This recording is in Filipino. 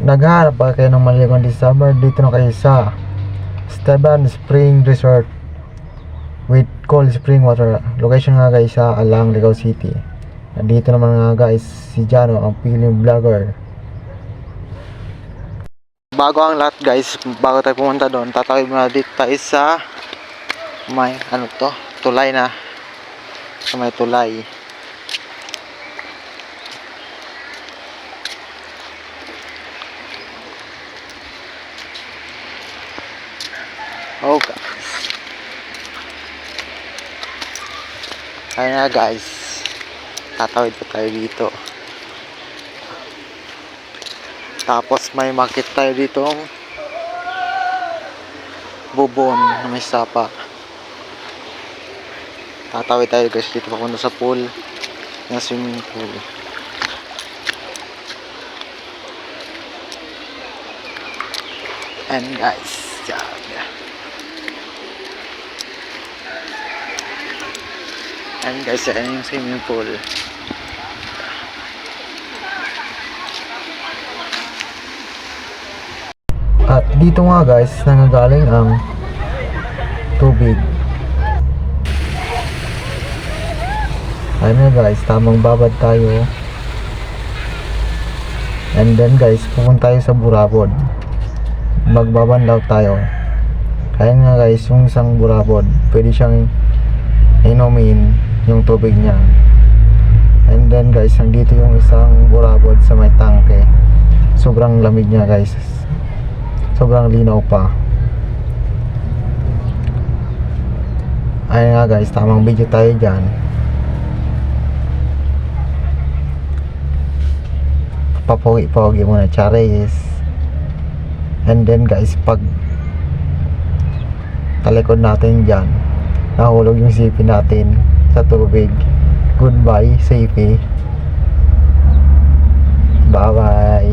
Naghahanap ba kayo ng maligon this summer? Dito na kayo sa Esteban Spring Resort with cold spring water. Location nga guys sa Alang, Ligao City. Nandito naman nga guys si Jano, ang piling vlogger. Bago ang lahat guys, bago tayo pumunta doon, tatawid muna dito tayo sa may ano to, tulay na. Sa may tulay. Oh guys. Ayun na guys. Tatawid pa tayo dito. Tapos may market tayo ditong bubon na may sapa. Tatawid tayo guys dito papunta sa pool, na swimming pool. And guys, yan. And guys, yan yung swimming pool. At dito nga guys, nanggagaling ang tubig. Ayun na guys, tamang babad tayo. And then guys, pupunta tayo sa Burabod. Magbabanlaw tayo. Ayun nga guys, yung isang Burabod, pwede siyang inumin yung tubig niya. And then guys, nandito yung isang Burabod sa may tangke. Sobrang lamig niya guys. Sobrang linaw pa. Ayun nga guys, tamang video tayo dyan. Papogi-pogi muna, charis. And then guys, pag talikod natin dyan, nahulog yung sipi natin sa tubig. Goodbye, safety. Bye bye.